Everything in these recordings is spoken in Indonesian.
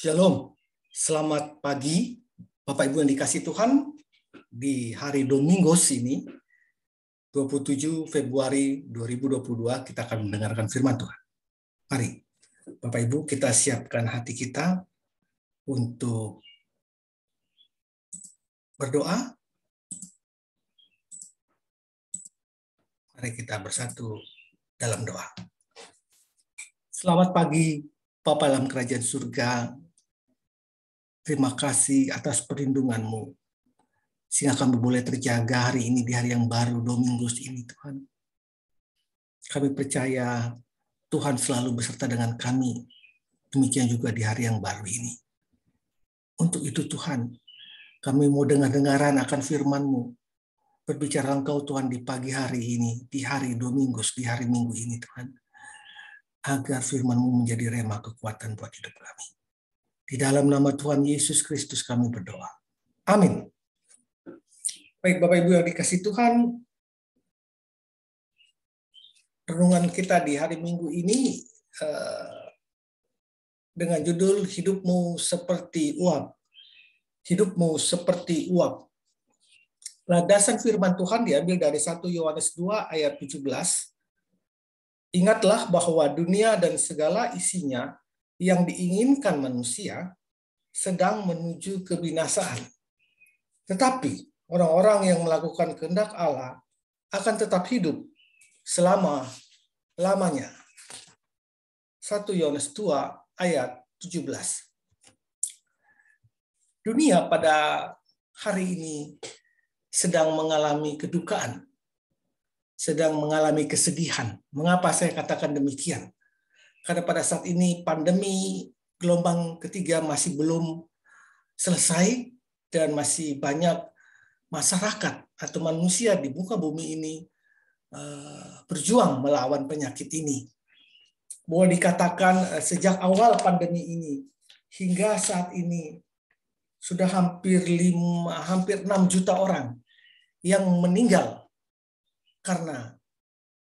Shalom, selamat pagi Bapak Ibu yang dikasihi Tuhan. Di hari Domingos ini, 27 Februari 2022, kita akan mendengarkan firman Tuhan. Mari Bapak Ibu kita siapkan hati kita untuk berdoa. Mari kita bersatu dalam doa. Selamat pagi Bapa dalam kerajaan surga. Terima kasih atas perlindungan-Mu, sehingga kami boleh terjaga hari ini di hari yang baru, Domingos ini, Tuhan. Kami percaya Tuhan selalu beserta dengan kami, demikian juga di hari yang baru ini. Untuk itu Tuhan, kami mau dengar-dengaran akan firman-Mu. Berbicara Engkau Tuhan di pagi hari ini, di hari Domingos, di hari Minggu ini Tuhan. Agar firman-Mu menjadi rema kekuatan buat hidup kami. Di dalam nama Tuhan Yesus Kristus kami berdoa. Amin. Baik Bapak Ibu yang dikasihi Tuhan, renungan kita di hari Minggu ini dengan judul Hidupmu Seperti Uap. Hidupmu seperti uap. Landasan firman Tuhan diambil dari 1 Yohanes 2 ayat 17. Ingatlah bahwa dunia dan segala isinya yang diinginkan manusia sedang menuju kebinasaan. Tetapi orang-orang yang melakukan kehendak Allah akan tetap hidup selama-lamanya. 1 Yohanes 2 ayat 17. Dunia pada hari ini sedang mengalami kedukaan, sedang mengalami kesedihan. Mengapa saya katakan demikian? Karena pada saat ini pandemi gelombang ketiga masih belum selesai dan masih banyak masyarakat atau manusia di muka bumi ini berjuang melawan penyakit ini. Boleh dikatakan sejak awal pandemi ini hingga saat ini sudah hampir 6 juta orang yang meninggal karena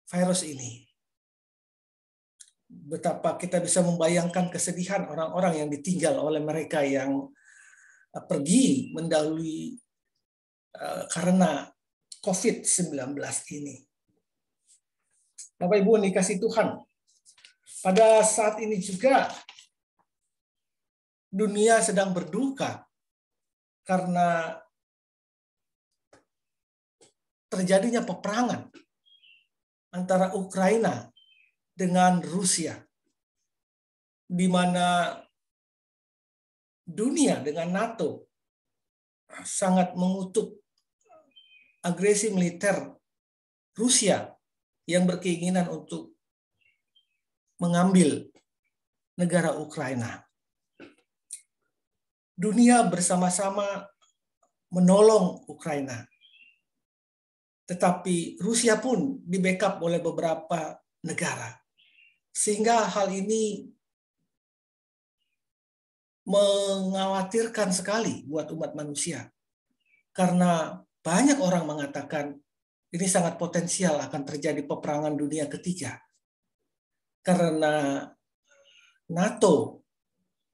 virus ini. Betapa kita bisa membayangkan kesedihan orang-orang yang ditinggal oleh mereka yang pergi mendahului karena COVID-19 ini. Bapak Ibu yang dikasihi Tuhan, pada saat ini juga dunia sedang berduka karena terjadinya peperangan antara Ukraina dengan Rusia, di mana dunia dengan NATO sangat mengutuk agresi militer Rusia yang berkeinginan untuk mengambil negara Ukraina. Dunia bersama-sama menolong Ukraina. Tetapi Rusia pun di-backup oleh beberapa negara. Sehingga hal ini mengkhawatirkan sekali buat umat manusia. Karena banyak orang mengatakan ini sangat potensial akan terjadi peperangan dunia ketiga. Karena NATO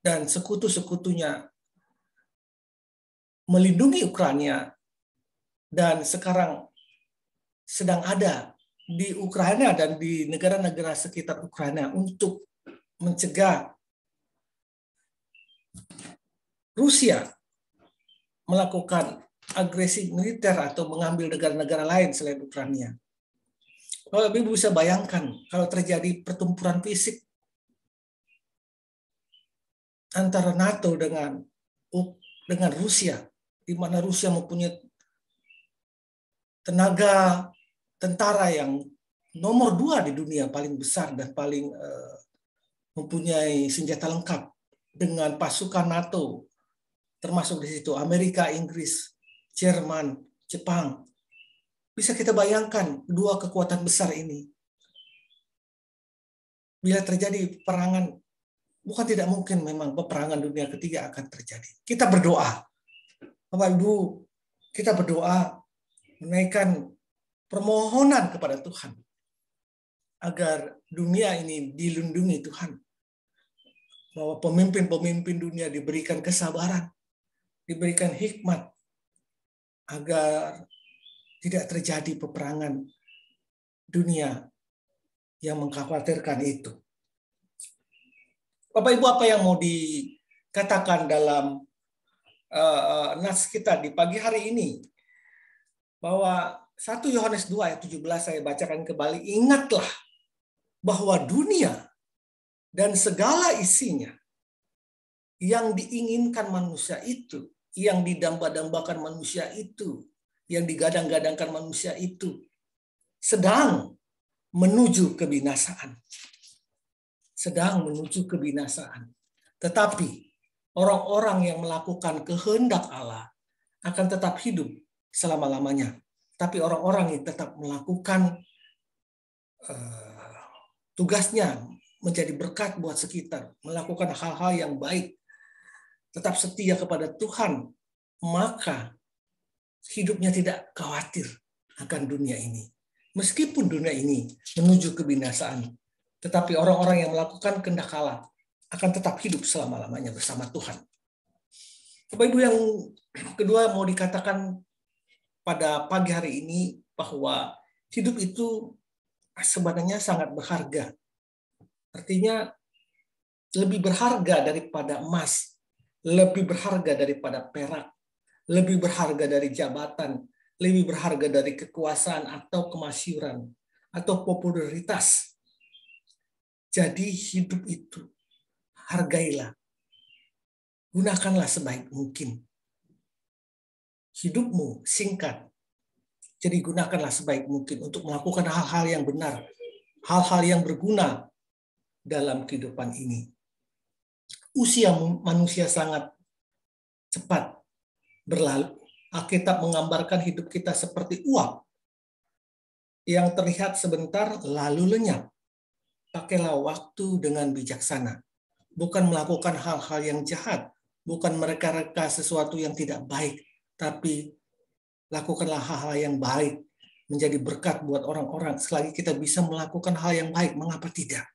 dan sekutu-sekutunya melindungi Ukraina dan sekarang sedang ada di Ukraina dan di negara-negara sekitar Ukraina untuk mencegah Rusia melakukan agresi militer atau mengambil negara-negara lain selain Ukraina. Kalau Ibu bisa bayangkan kalau terjadi pertempuran fisik antara NATO dengan Rusia, di mana Rusia mempunyai tenaga tentara yang nomor 2 di dunia, paling besar dan paling mempunyai senjata lengkap dengan pasukan NATO, termasuk di situ Amerika, Inggris, Jerman, Jepang. Bisa kita bayangkan dua kekuatan besar ini. Bila terjadi peperangan, bukan tidak mungkin memang peperangan dunia ketiga akan terjadi. Kita berdoa. Bapak Ibu, kita berdoa menaikkan permohonan kepada Tuhan agar dunia ini dilindungi Tuhan. bahwa pemimpin-pemimpin dunia diberikan kesabaran, diberikan hikmat agar tidak terjadi peperangan dunia yang mengkhawatirkan itu. Bapak Ibu, apa yang mau dikatakan dalam nas kita di pagi hari ini? Bahwa 1 Yohanes 2 ayat 17 saya bacakan kembali, ingatlah bahwa dunia dan segala isinya yang diinginkan manusia itu, yang didamba-dambakan manusia itu, yang digadang-gadangkan manusia itu, sedang menuju kebinasaan. Sedang menuju kebinasaan. Tetapi orang-orang yang melakukan kehendak Allah akan tetap hidup selama-lamanya. Tapi orang-orang yang tetap melakukan tugasnya, menjadi berkat buat sekitar, melakukan hal-hal yang baik, tetap setia kepada Tuhan, maka hidupnya tidak khawatir akan dunia ini. Meskipun dunia ini menuju kebinasaan, tetapi orang-orang yang melakukan kehendak Allah akan tetap hidup selama-lamanya bersama Tuhan. Bapak Ibu, yang kedua mau dikatakan pada pagi hari ini bahwa hidup itu sebenarnya sangat berharga. Artinya lebih berharga daripada emas, lebih berharga daripada perak, lebih berharga dari jabatan, lebih berharga dari kekuasaan atau kemasyhuran atau popularitas. Jadi hidup itu hargailah, gunakanlah sebaik mungkin. Hidupmu singkat, jadi gunakanlah sebaik mungkin untuk melakukan hal-hal yang benar, hal-hal yang berguna dalam kehidupan ini. Usia manusia sangat cepat berlalu. Alkitab menggambarkan hidup kita seperti uap yang terlihat sebentar lalu lenyap. Pakailah waktu dengan bijaksana. Bukan melakukan hal-hal yang jahat, bukan mereka-reka sesuatu yang tidak baik, tapi lakukanlah hal-hal yang baik, menjadi berkat buat orang-orang. Selagi kita bisa melakukan hal yang baik, mengapa tidak?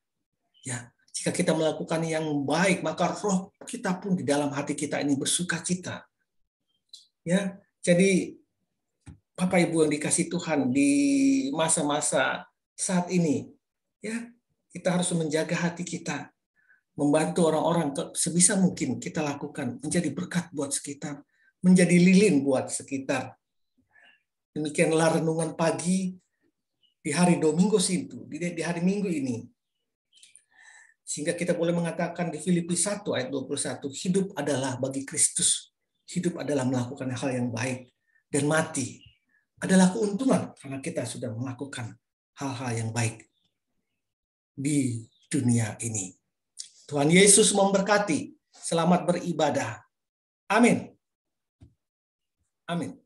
Ya, jika kita melakukan yang baik, maka roh kita pun di dalam hati kita ini bersukacita. Ya, jadi Bapak Ibu yang dikasih Tuhan di masa-masa saat ini, ya, kita harus menjaga hati kita, membantu orang-orang sebisa mungkin kita lakukan, menjadi berkat buat sekitar, menjadi lilin buat sekitar. Demikianlah renungan pagi di hari Domingos itu, di hari Minggu ini. Sehingga kita boleh mengatakan di Filipi 1 ayat 21, hidup adalah bagi Kristus. Hidup adalah melakukan hal yang baik. Dan mati adalah keuntungan karena kita sudah melakukan hal-hal yang baik di dunia ini. Tuhan Yesus memberkati. Selamat beribadah. Amin. Amin.